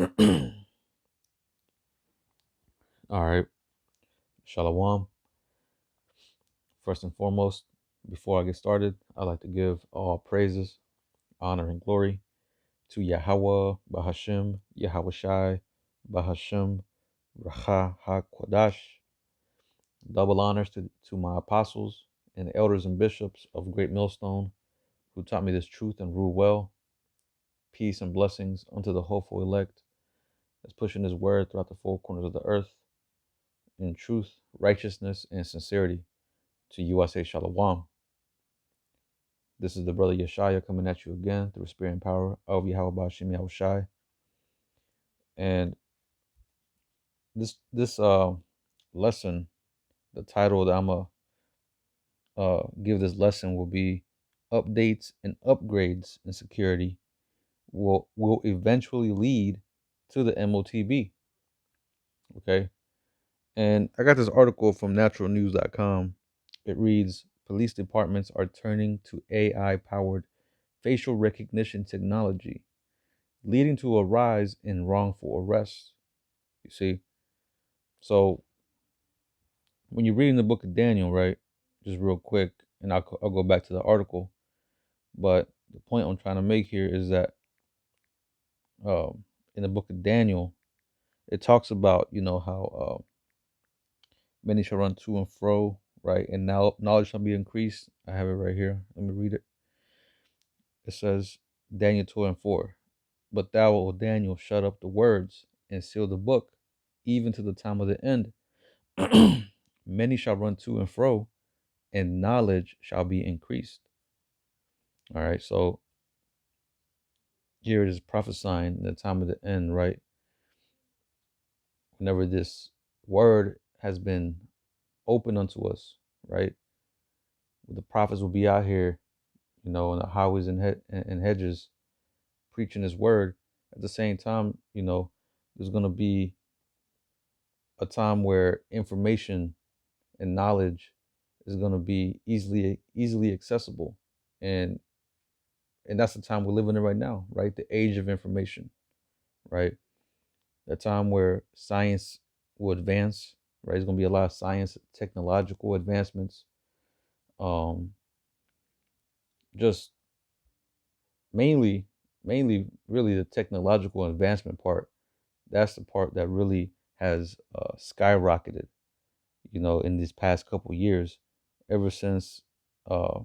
All right, Shalom. First and foremost, before I get started, I'd like to give all praises, honor, and glory to Yahweh, Bahashim, Yahweh Shai, Bahashim, Racha HaKodash. Double honors to my apostles and the elders and bishops of Great Millstone who taught me this truth and rule well. Peace and blessings unto the hopeful elect that's pushing his word throughout the four corners of the earth in truth, righteousness, and sincerity. To you I say Shalom. This is the brother Yeshaya coming at you again through spirit and power of Yahweh Bashim Yahweh Shai. And this lesson, the title that I'm gonna give this lesson will be updates and upgrades in security will eventually lead to the MOTB. Okay. And I got this article from naturalnews.com. It reads, police departments are turning to AI powered facial recognition technology, leading to a rise in wrongful arrests. You see? So when you're reading the book of Daniel, right, just real quick, and I'll go back to the article, but the point I'm trying to make here is that in the book of Daniel, it talks about, how many shall run to and fro, right? And now knowledge shall be increased. I have it right here. Let me read it. It says, Daniel 2:4. But thou, O Daniel, shut up the words and seal the book, even to the time of the end. Many shall run to and fro, and knowledge shall be increased. All right, so here it is prophesying in the time of the end, right? Whenever this word has been opened unto us, right? The prophets will be out here, in the highways and hedges, preaching his word. At the same time, there's going to be a time where information and knowledge is going to be easily accessible, and that's the time we're living in right now, right? The age of information, right? The time where science will advance, right? There's going to be a lot of science, technological advancements, um, just mainly, really the technological advancement part. That's the part that really has skyrocketed, in these past couple years, ever since uh,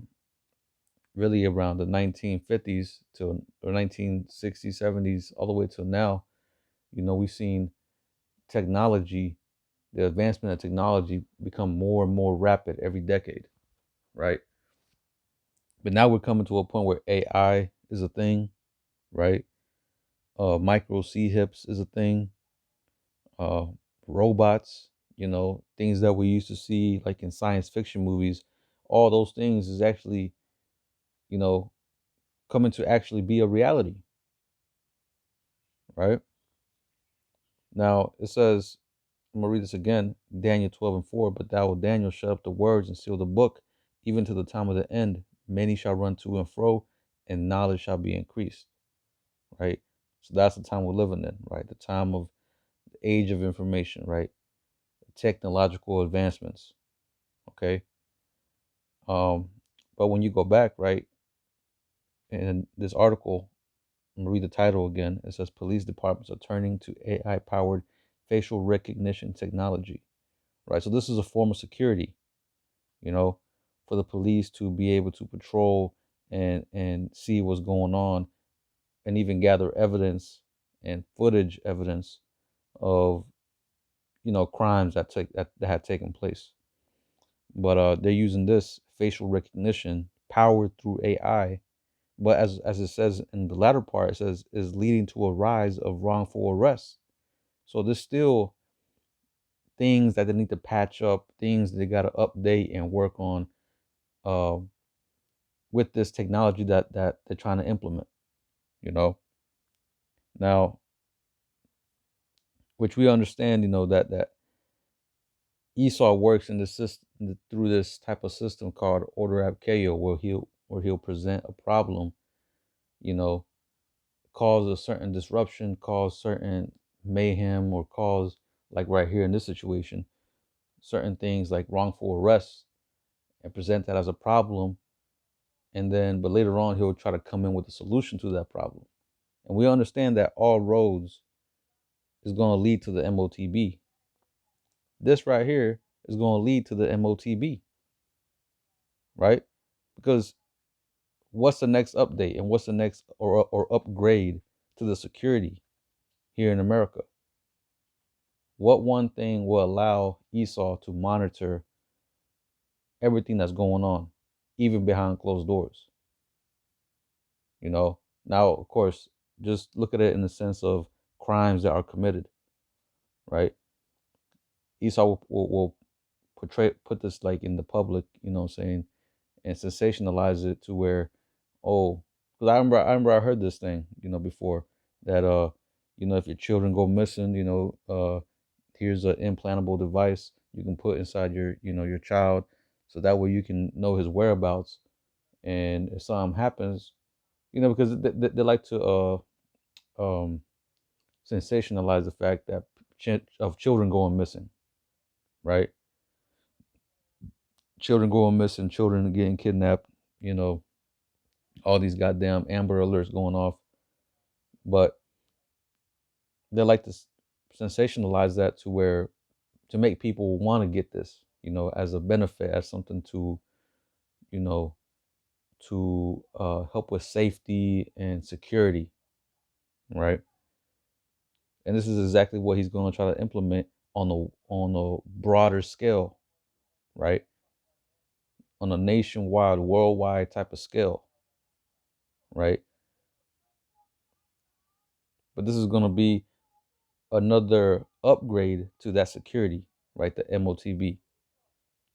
really around the 1950s to or 1960s, 70s, all the way till now. We've seen technology, the advancement of technology, become more and more rapid every decade, right? But now we're coming to a point where AI is a thing, right? Micro C hips is a thing. Uh, Robots, things that we used to see like in science fiction movies, all those things is actually, you know, coming to actually be a reality, right? Now it says, I'm gonna read this again, Daniel 12:4. But thou, O Daniel, shut up the words and seal the book, even to the time of the end. Many shall run to and fro, and knowledge shall be increased. Right. So that's the time we're living in, right? The time of the age of information, right? Technological advancements. Okay. Um, but when you go back, right, in this article, I'm gonna read the title again. It says police departments are turning to AI powered facial recognition technology. Right. So this is a form of security, you know, for the police to be able to patrol and see what's going on, and even gather evidence and footage evidence of, crimes that had taken place. But they're using this facial recognition powered through AI. But as it says in the latter part, it says is leading to a rise of wrongful arrests. So there's still things that they need to patch up, things they got to update and work on, uh, with this technology that they're trying to implement. You know, now, which we understand, that Esau works in the system through this type of system called order abkeo, where he'll present a problem, you know, cause a certain disruption, cause certain mayhem, or cause, like right here in this situation, certain things like wrongful arrests, and present that as a problem. And then, but later on, he'll try to come in with a solution to that problem. And we understand that all roads is going to lead to the MOTB. This right here is going to lead to the MOTB, right? Because what's the next update and what's the next or upgrade to the security here in America? What one thing will allow Esau to monitor everything that's going on, even behind closed doors? You know, now, of course, just look at it in the sense of crimes that are committed, right? Esau will put this like in the public, you know what I'm saying, and sensationalize it to where, oh, because I remember I heard this thing, you know, before that, you know, if your children go missing, you know, here's an implantable device you can put inside your, you know, your child, so that way you can know his whereabouts, and if something happens, you know, because they like to um sensationalize the fact that of children going missing, right? Children going missing, children getting kidnapped, you know, all these goddamn Amber Alerts going off. But they like to sensationalize that to where, to make people want to get this, you know, as a benefit, as something to, you know, to help with safety and security, right? And this is exactly what he's going to try to implement on a broader scale, right? On a nationwide, worldwide type of scale, right? But this is going to be another upgrade to that security, right? The MOTB.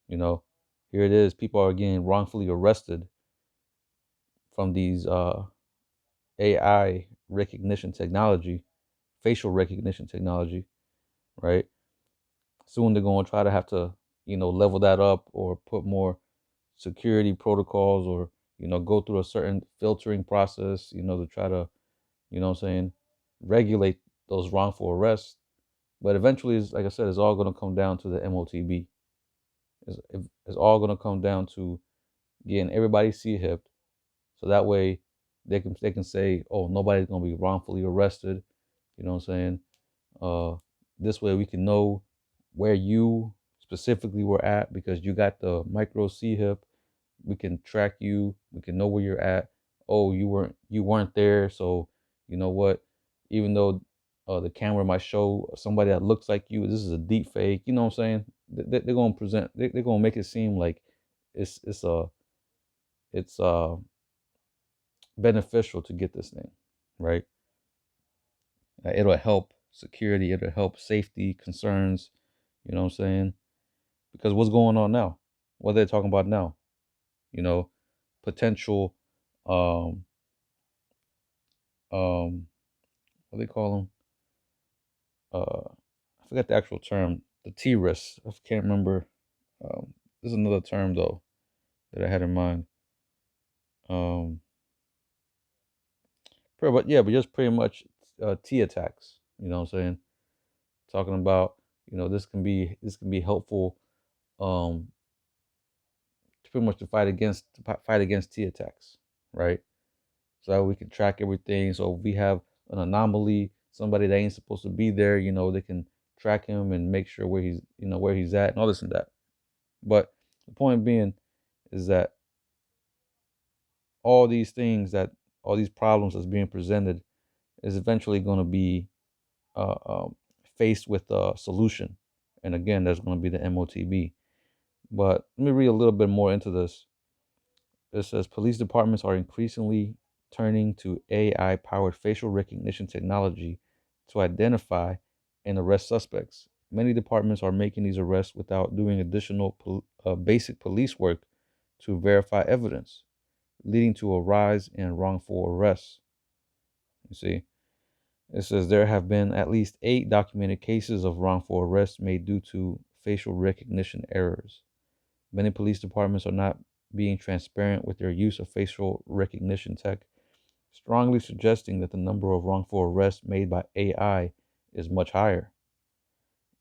You know, here it is. People are getting wrongfully arrested from these AI recognition technology, facial recognition technology, right? Soon they're going to try to have to, you know, level that up or put more security protocols, or, you know, go through a certain filtering process, you know, to try to, you know what I'm saying, regulate those wrongful arrests. But eventually, like I said, it's all going to come down to the MOTB. It's all going to come down to getting everybody C-hipped, so that way they can say, oh, nobody's going to be wrongfully arrested. You know what I'm saying? Uh, this way we can know where you specifically were at, because you got the micro C-hip. We can track you. We can know where you're at. Oh, you weren't there, so you know what? Even though the camera might show somebody that looks like you, this is a deep fake. You know what I'm saying? They're gonna present. They're gonna make it seem like it's beneficial to get this thing, right? It'll help security. It'll help safety concerns. You know what I'm saying? Because what's going on now? What they're talking about now? You know, potential um what they call them, I forget the actual term, the T-risks. I can't remember. There's another term though that I had in mind. um but yeah, but just pretty much T attacks, you know what I'm saying, talking about, you know, this can be helpful, um to pretty much to fight against T attacks, right? So that we can track everything. So if we have an anomaly, somebody that ain't supposed to be there, you know, they can track him and make sure where he's at and all this and that. But the point being is that all these things that all these problems that's being presented is eventually going to be uh, um, faced with a solution. And again, there's going to be the MOTB. But let me read a little bit more into this. It says police departments are increasingly turning to AI powered facial recognition technology to identify and arrest suspects. Many departments are making these arrests without doing additional basic police work to verify evidence, leading to a rise in wrongful arrests. You see, it says there have been at least 8 documented cases of wrongful arrests made due to facial recognition errors. Many police departments are not being transparent with their use of facial recognition tech, strongly suggesting that the number of wrongful arrests made by AI is much higher.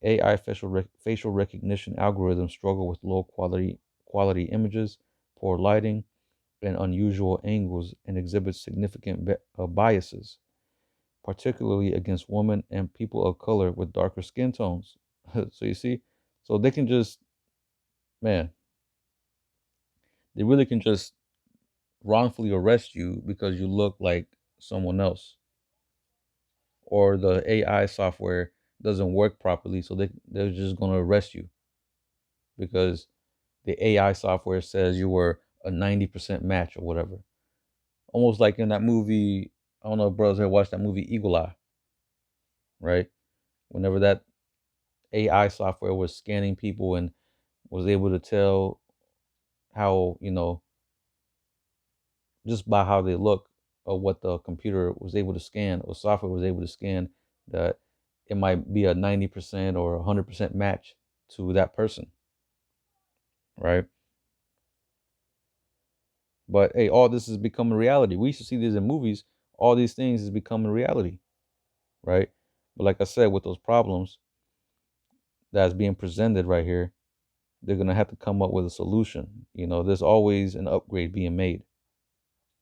AI facial recognition algorithms struggle with low quality images, poor lighting, and unusual angles, and exhibit significant biases, particularly against women and people of color with darker skin tones. So you see, so they can just, man, they really can just wrongfully arrest you because you look like someone else, or the AI software doesn't work properly, so they're just gonna arrest you because the AI software says you were a 90% match or whatever. Almost like in that movie, I don't know if brothers ever watched that movie Eagle Eye, right? Whenever that AI software was scanning people and was able to tell how, just by how they look, or what the computer was able to scan, or software was able to scan, that it might be a 90% or 100% match to that person, right? But hey, all this is becoming reality. We used to see this in movies. All these things is becoming reality, right? But like I said, with those problems that's being presented right here, they're gonna have to come up with a solution. There's always an upgrade being made.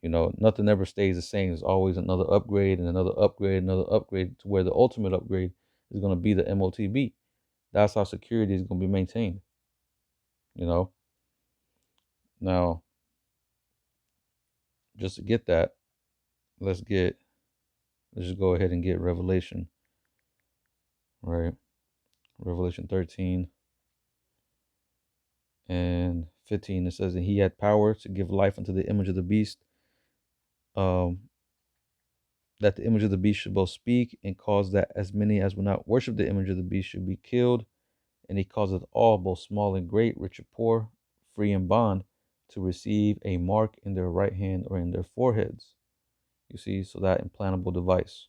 Nothing ever stays the same. There's always another upgrade and another upgrade, another upgrade, to where the ultimate upgrade is gonna be the MOTB. That's how security is gonna be maintained. You know. Now, just to get that, let's just go ahead and get Revelation, right? Revelation 13 and 15. It says that he had power to give life unto the image of the beast, um, that the image of the beast should both speak, and cause that as many as will not worship the image of the beast should be killed. And he causeth all, both small and great, rich and poor, free and bond, to receive a mark in their right hand or in their foreheads. You see, so that implantable device,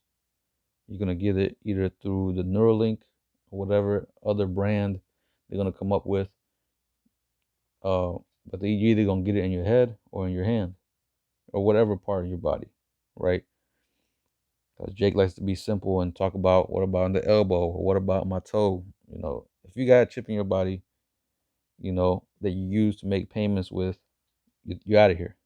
you're gonna get it either through the Neuralink or whatever other brand they're gonna come up with. But they either gonna get it in your head or in your hand or whatever part of your body, right? Because Jake likes to be simple and talk about, what about in the elbow, or what about my toe? If you got a chip in your body, that you use to make payments with, you're out of here.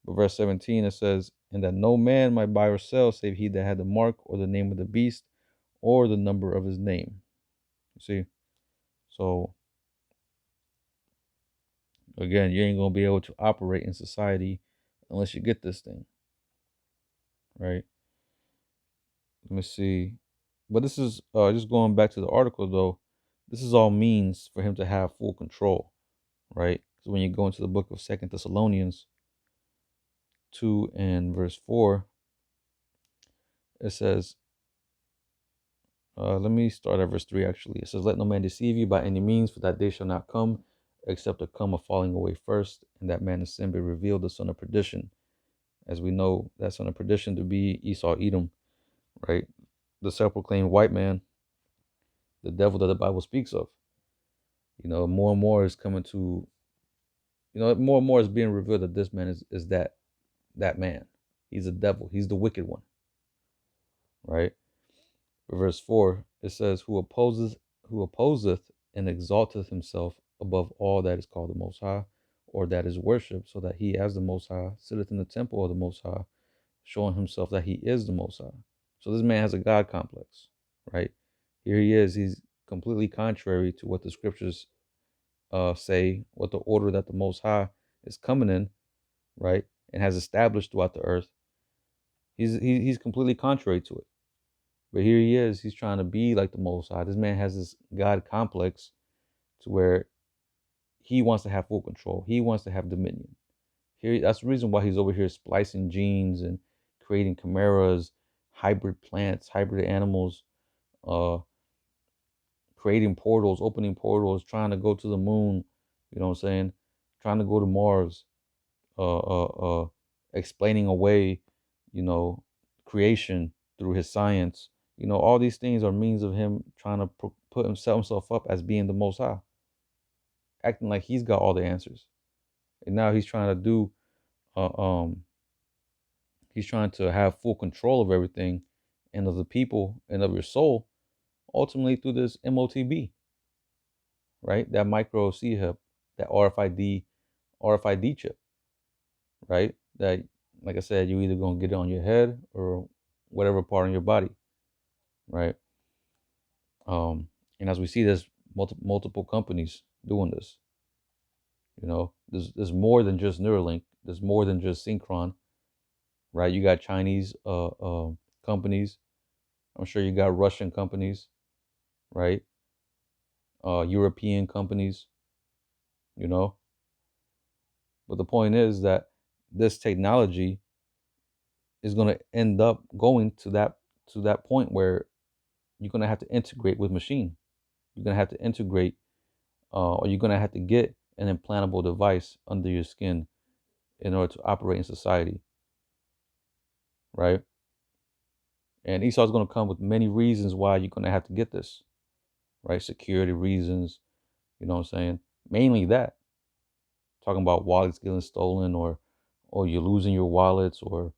But verse 17, it says, and that no man might buy or sell save he that had the mark or the name of the beast or the number of his name. You see? So again, you ain't gonna be able to operate in society unless you get this thing, right? Let me see. But this is just going back to the article though. This is all means for him to have full control, right? So when you go into the book of Second Thessalonians 2 and verse 4, it says, let me start at verse 3 actually. It says, let no man deceive you by any means, for that day shall not come, except to come a falling away first, and that man of sin be revealed, the son of perdition. As we know, that son of perdition to be Esau, Edom, right? The self-proclaimed white man, the devil that the Bible speaks of. More and more is coming to, more and more is being revealed that this man is that man. He's a devil. He's the wicked one, right? Verse 4, it says, who opposeth and exalteth himself above all that is called the Most High, or that is worshipped, so that he as the Most High sitteth in the temple of the Most High, showing himself that he is the Most High. So this man has a God complex, right? Here he is. He's completely contrary to what the scriptures say, what the order that the Most High is coming in, right, and has established throughout the earth. He's completely contrary to it. But here he is. He's trying to be like the Most High. This man has this God complex to where he wants to have full control. He wants to have dominion. That's the reason why he's over here splicing genes and creating chimeras, hybrid plants, hybrid animals, uh, creating portals, opening portals, trying to go to the moon. You know what I'm saying? Trying to go to Mars. Uh, uh, uh, Explaining away, creation through his science. All these things are means of him trying to put himself up as being the Most High, acting like he's got all the answers. And now he's trying to do, uh, um, He's trying to have full control of everything and of the people and of your soul, ultimately through this MOTB, right? That micro C chip, that RFID chip, right? That, like I said, you either gonna get it on your head or whatever part on your body, right? And as we see, there's multiple companies doing this. You know, there's more than just Neuralink. There's more than just Synchron, right? You got Chinese companies. I'm sure you got Russian companies, right? European companies, you know. But the point is that this technology is going to end up going to that point where you're going to have to integrate with machine. You're going to have to integrate, or you're going to have to get an implantable device under your skin in order to operate in society, right? And Esau's going to come with many reasons why you're going to have to get this, right? Security reasons, you know what I'm saying? Mainly that, talking about wallets getting stolen, or you're losing your wallets, or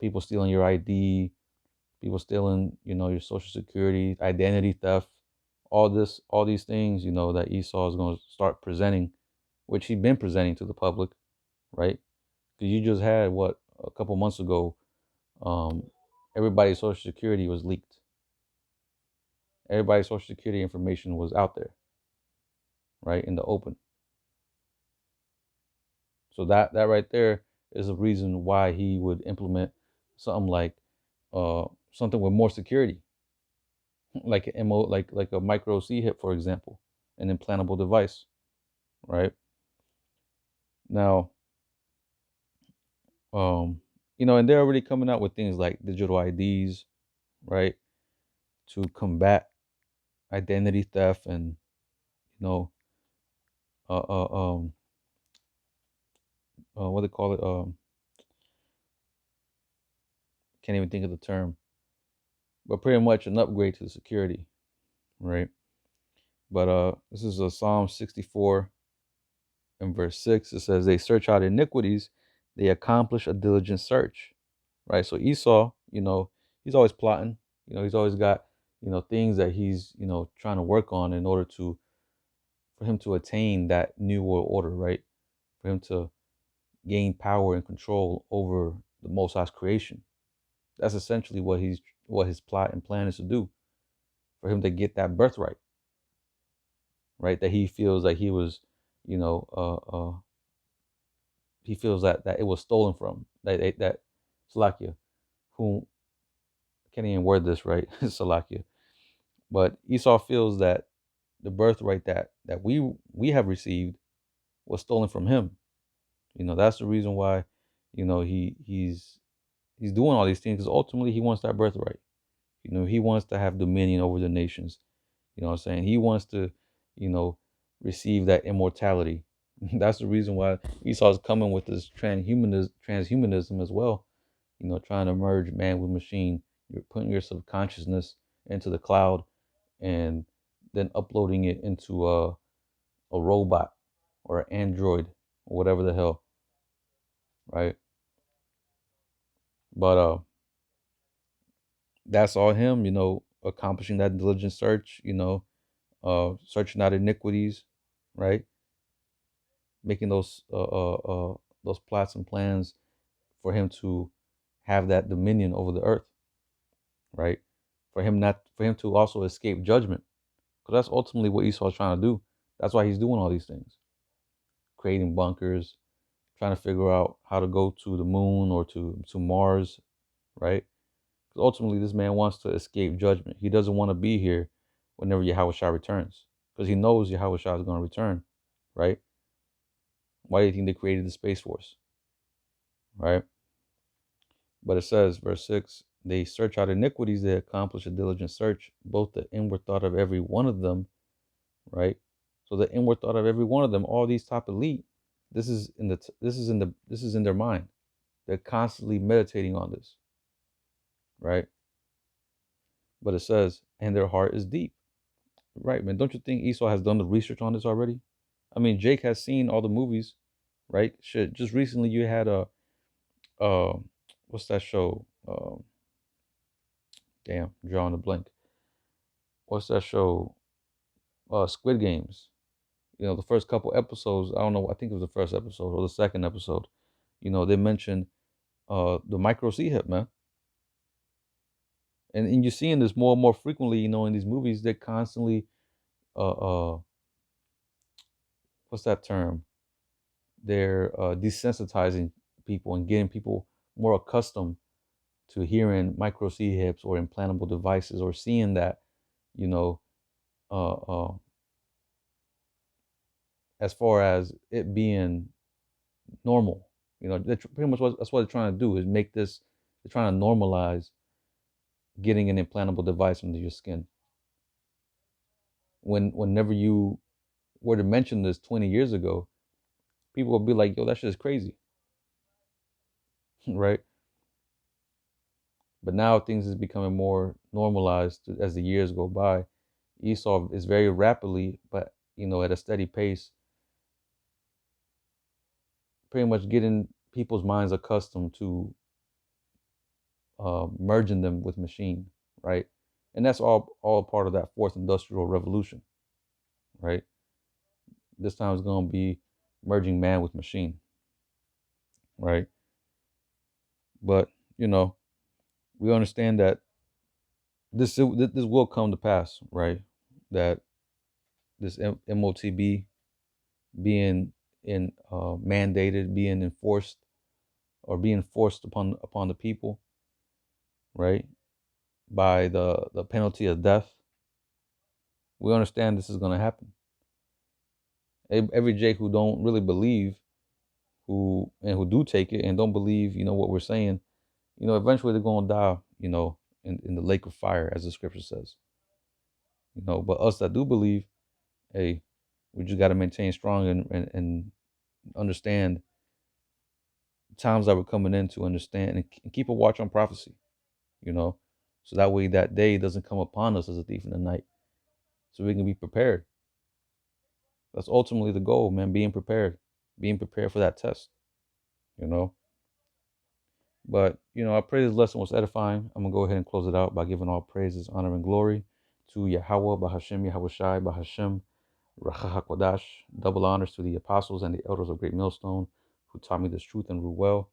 people stealing your ID, people stealing, you know, your social security, identity theft, all these things, you know, that Esau is going to start presenting, which he's been presenting to the public, right? Because you just had what a couple months ago, um, everybody's social security was leaked. Everybody's social security information was out there, right, in the open. So that right there is a reason why he would implement something like something with more security, like an MO, like a micro C hip, for example, an implantable device, right? Now, um, you know, and they're already coming out with things like digital IDs, right, to combat identity theft and, you know, uh, uh um, what they call it, can't even think of the term, but pretty much an upgrade to the security, right? But this is a Psalm 64 in verse 6. It says, "They search out iniquities, they accomplish a diligent search." Right? So Esau, you know, he's always plotting. You know, he's always got, you know, things that he's, you know, trying to work on in order to for him to attain that new world order, right? For him to gain power and control over the Most High's creation. That's essentially what his plot and plan is to do, for him to get that birthright, right? That he feels like he was, you know, he feels that it was stolen from that Salakia, who can't even word this right, Salakia. But Esau feels that the birthright that we have received was stolen from him. You know, that's the reason why, you know, he's doing all these things, because ultimately he wants that birthright. You know, he wants to have dominion over the nations. You know what I'm saying? He wants to, you know, receive that immortality. That's the reason why Esau's coming with this transhumanism as well. You know, trying to merge man with machine. You're putting your subconsciousness into the cloud and then uploading it into a robot or an android or whatever the hell, right? But that's all him, you know, accomplishing that diligent search, you know, searching out iniquities, right? Making those plots and plans for him to have that dominion over the earth, right? For him to also escape judgment, because that's ultimately what Esau's trying to do. That's why he's doing all these things, creating bunkers, trying to figure out how to go to the moon or to Mars, right? Because ultimately, this man wants to escape judgment. He doesn't want to be here whenever Yahweh Shah returns, because he knows Yahweh Shah is going to return, right? Why do you think they created the Space Force, right? But it says, verse 6, they search out iniquities, they accomplish a diligent search, both the inward thought of every one of them, right? So the inward thought of every one of them, all these top elite, this is in their mind. They're constantly meditating on this, right? But it says, and their heart is deep, right, man? Don't you think Esau has done the research on this already? I mean, Jake has seen all the movies, right? Shit, just recently you had a what's that show? Damn, drawing a blank. What's that show? Squid Games. You know, the first couple episodes, I don't know, I think it was the first episode or the second episode, you know, they mentioned the micro C hip, man. And you're seeing this more and more frequently, you know, in these movies. They're constantly what's that term? They're desensitizing people and getting people more accustomed to hearing micro C hips or implantable devices, or seeing that, you know, uh, uh, as far as it being normal. You know, pretty much that's what they're trying to do, is make this. They're trying to normalize getting an implantable device under your skin. Whenever you were to mention this 20 years ago, people would be like, "Yo, that shit is crazy," right? But now things is becoming more normalized as the years go by. Esau is very rapidly, but you know, at a steady pace, pretty much getting people's minds accustomed to merging them with machine, right? And that's all part of that fourth industrial revolution, right? This time it's going to be merging man with machine, right? But you know, we understand that this will come to pass, right? That this MOTB being mandated, being enforced, or being forced upon the people, right? By the penalty of death. We understand this is going to happen. Every Jake who don't really believe, who do take it and don't believe, you know, what we're saying, you know, eventually they're going to die, you know, in the lake of fire, as the scripture says. You know, but us that do believe, hey, we just got to maintain strong and understand times that we're coming in, to understand and keep a watch on prophecy, you know, so that way that day doesn't come upon us as a thief in the night, so we can be prepared. That's ultimately the goal, man, being prepared for that test, you know. But, you know, I pray this lesson was edifying. I'm going to go ahead and close it out by giving all praises, honor, and glory to Yahweh, Bahashem, Yahweh Shai, Bahashem, Racha HaKodash. Double honors to the apostles and the elders of Great Millstone who taught me this truth and rule well.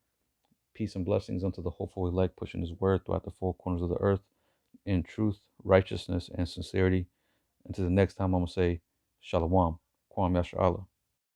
Peace and blessings unto the hopeful elect, pushing his word throughout the four corners of the earth in truth, righteousness, and sincerity. Until the next time, I'm going to say, Shalom, Kwam Yasha Allah.